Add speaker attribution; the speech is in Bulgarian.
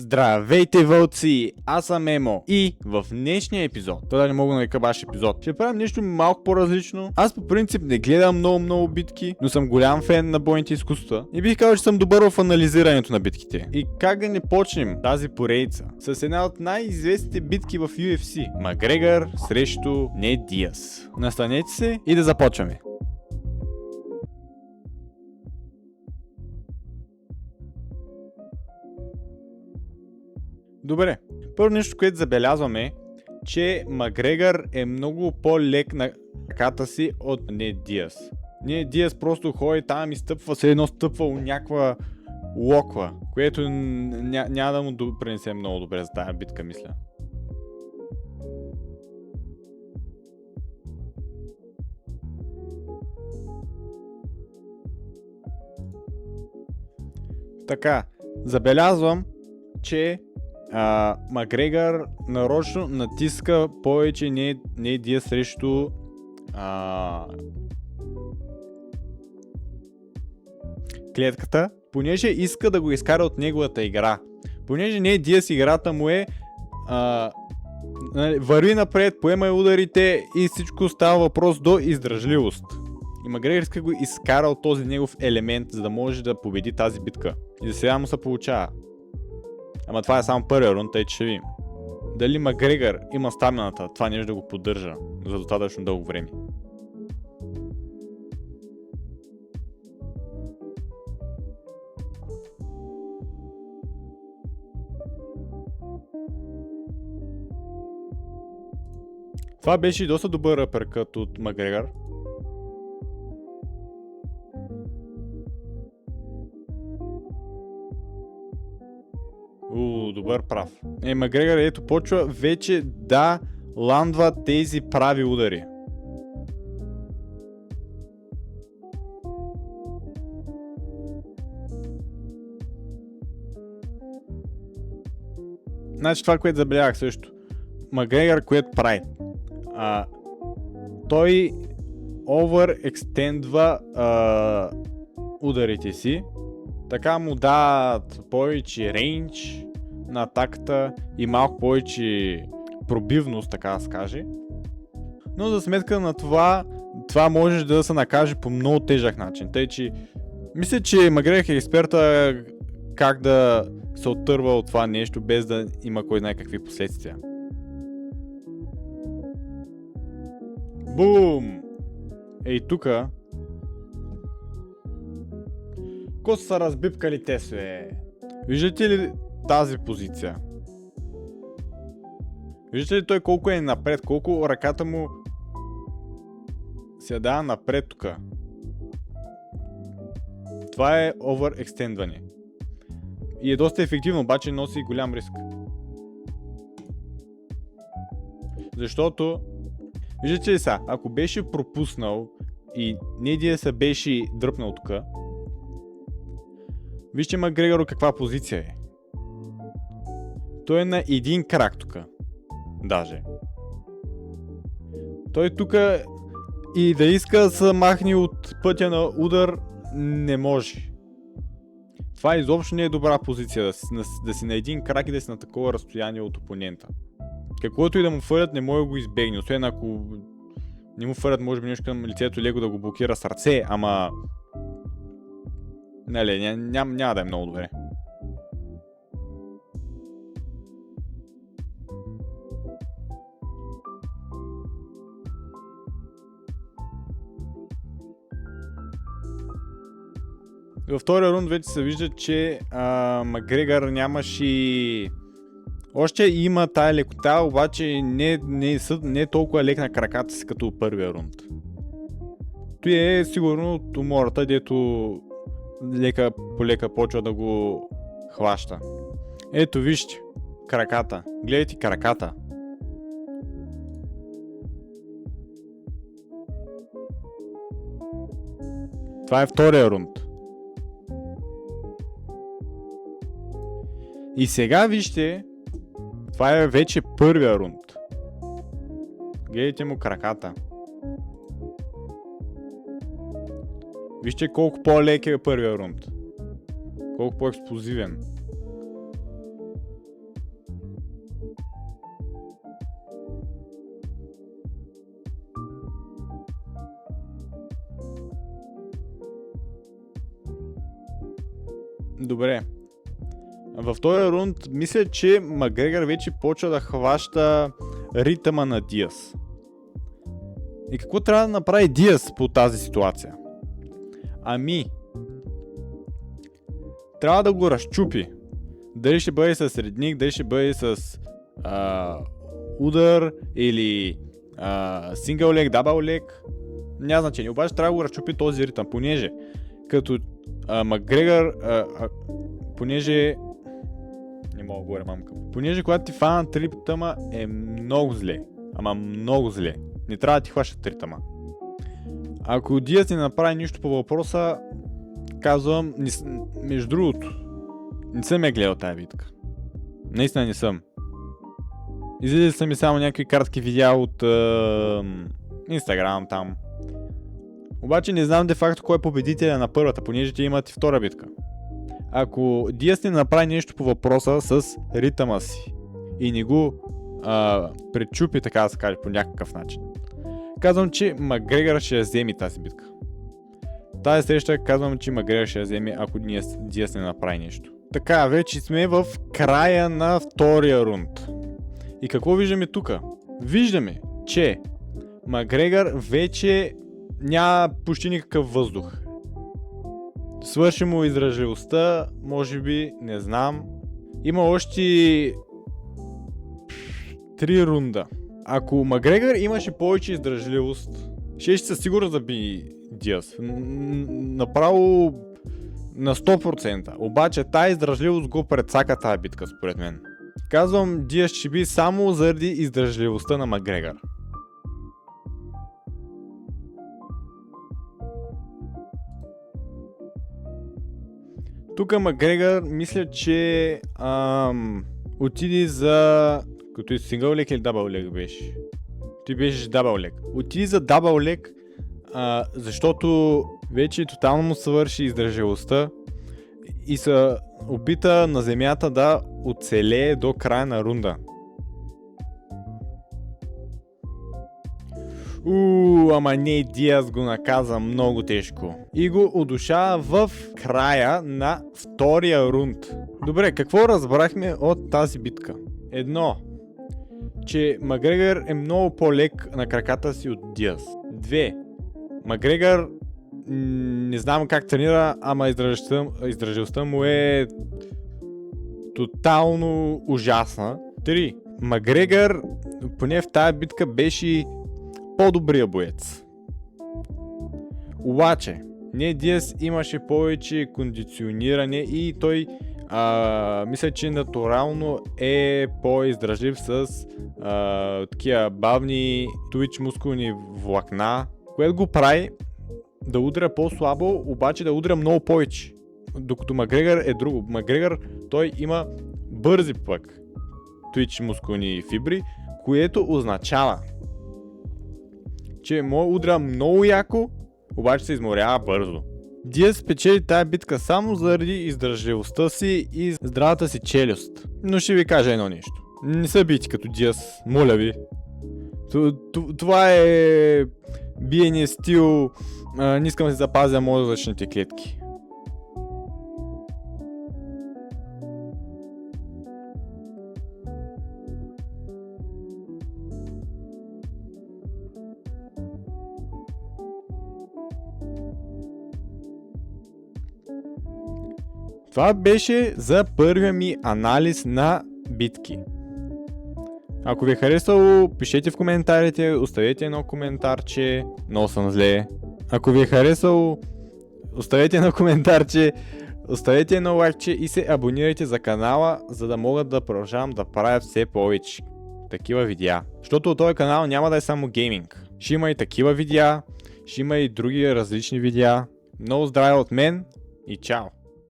Speaker 1: Здравейте, вълци! Аз съм Емо и в днешния епизод, това не мога да нарека баш епизод, ще правим нещо малко по-различно. Аз по принцип не гледам много битки, но съм голям фен на бойните изкуства и бих казал, че съм добър в анализирането на битките. И как да не почнем тази поредица с една от най-известните битки в UFC. Макгрегор срещу Нейт Диас. Настанете се и да започваме. Добре, първо нещо, което забелязваме, че Макгрегор е много по-лек на краката си от Нейт Диас. Нейт Диас просто ходи там и стъпва, се едно стъпвало някаква локва, което няма да му допринесе много добре за тази битка, мисля. Така, забелязвам, че Макгрегор нарочно натиска повече Нейт Диас срещу клетката, понеже иска да го изкара от неговата игра. Понеже Нейт Диас играта му е върви напред, поема ударите и всичко става въпрос до издръжливост. И Макгрегор иска го изкара от този негов елемент, за да може да победи тази битка. И за сега му се получава. Ама това е само първия рунд, тъй че ще видим. Дали Макгрегор има стамината, това нещо да го поддържа за достатъчно дълго време. Това беше доста добър апъркът от Макгрегор. Добър прав. Макгрегор ето почва вече да ландва тези прави удари. Значи това, което забелязах също. Макгрегор, което прави. Той overextendва ударите си. Така му дават повече рейндж на атаката и малко повече пробивност, така да се каже. Но за сметка на това може да се накаже по много тежък начин. Тъй, че мисля, че Макгрегор е експерта как да се оттърва от това нещо, без да има кой знае какви последствия. Бум! Ей тука. Ко са разбивкали те све? Виждате ли тази позиция? Виждате ли той колко е напред, колко ръката му се дава напред тук? Това е overextendване. И е доста ефективно, обаче носи голям риск. Защото, виждате ли са, ако беше пропуснал и Нейт Диас се беше дръпнал тук, вижте Макгрегор каква позиция е. Той е на един крак тук. Даже. Той тук и да иска да се махне от пътя на удар не може. Това изобщо не е добра позиция, да си на един крак и да си на такова разстояние от опонента. Каквото и да му фърят, не може да го избегне. Освен ако не му фърят, може би нещо към лицето леко да го блокира с ръце, ама нали, няма да е много добре. Във втория рунд вече се вижда, че Макгрегор нямаше... Още има тая лекота, обаче не е толкова лек на краката си като първия рунд. Той е сигурно от умората, дето лека по лека почва да го хваща. Ето вижте, краката. Гледайте краката. Това е втория рунд. И сега вижте, това е вече първия рунд. Гледайте му краката. Вижте колко по-лек е първия рунд. Колко по-експлозивен. Добре. В този рунд мисля, че Макгрегор вече почва да хваща ритъма на Диаз. И какво трябва да направи Диаз по тази ситуация? Ами, трябва да го разчупи. Дали ще бъде с средник, дали ще бъде с удар или сингъл лег, дабъл лег. Няма значение, обаче трябва да го разчупи този ритъм, понеже като Макгрегор, понеже не мога да говоря мамка. Понеже когато ти фанат ритъма е много зле. Ама много зле. Не трябва да ти хващат ритъма. Ако Диаз не направи нищо по въпроса, казвам, между другото, не съм я гледал тая битка. Наистина не съм. Излизали са ми само някакви кратки видеа от Инстаграм там. Обаче не знам де факто кой е победителя на първата, понеже те имат и втора битка. Ако Диаз не направи нещо по въпроса с ритъма си и не го пречупи, така да се каже, по някакъв начин, казвам, че Макгрегор ще я вземе тази битка. Тази среща казвам, че Макгрегор ще я вземе, ако Диаз не направи нещо. Така, вече сме в края на втория рунд. И какво виждаме тук? Виждаме, че Макгрегор вече няма почти никакъв въздух. Свърши му издръжливостта, може би, не знам. Има още 3 рунда. Ако Макгрегор имаше повече издръжливост, ще със сигурност да би Диаз. Направо на 100%. Обаче тази издръжливост го прецака тази битка, според мен. Казвам, Диаз ще би само заради издръжливостта на Макгрегор. Тук Макгрегор мисля, че отиде за... Като и сингъл лег или дабъл лег беше? Той беше дабъл лег. Отиде за дабъл лег, защото вече тотално му свърши издръжливостта и се опита на земята да оцелее до края на рунда. Ама не, Диаз го наказа много тежко. И го удушава в края на втория рунд. Добре, какво разбрахме от тази битка? Едно, че Макгрегор е много по-лек на краката си от Диаз. 2. Макгрегор не знам как тренира, ама издръжливостта му е тотално ужасна. 3. Макгрегор поне в тази битка беше по-добрия боец. Обаче, не, Диаз имаше повече кондициониране и той мисля, че натурално е по-издръжлив с такива бавни Twitch мускулни влакна, което го прави да удря по-слабо, обаче да удря много повече. Докато Макгрегор е друго. Макгрегор той има бързи пък Twitch мускулни фибри, което означава, че може удря много яко, обаче се изморява бързо. Диаз спечели тази битка само заради издържливостта си и здравата си челюст. Но ще ви кажа едно нещо. Не се бийте като Диаз, моля ви. Това е биене стил, не искам да се запазя мозъчните клетки. Това беше за първия ми анализ на битки. Ако ви е харесало, пишете в коментарите, оставете едно коментарче, много съм зле. Ако ви е харесало, оставете едно коментарче, оставете едно лайкче и се абонирайте за канала, за да мога да продължавам да правя все повече такива видеа. Защото от този канал няма да е само гейминг. Ще има и такива видеа, ще има и други различни видеа. Много здраве от мен и чао!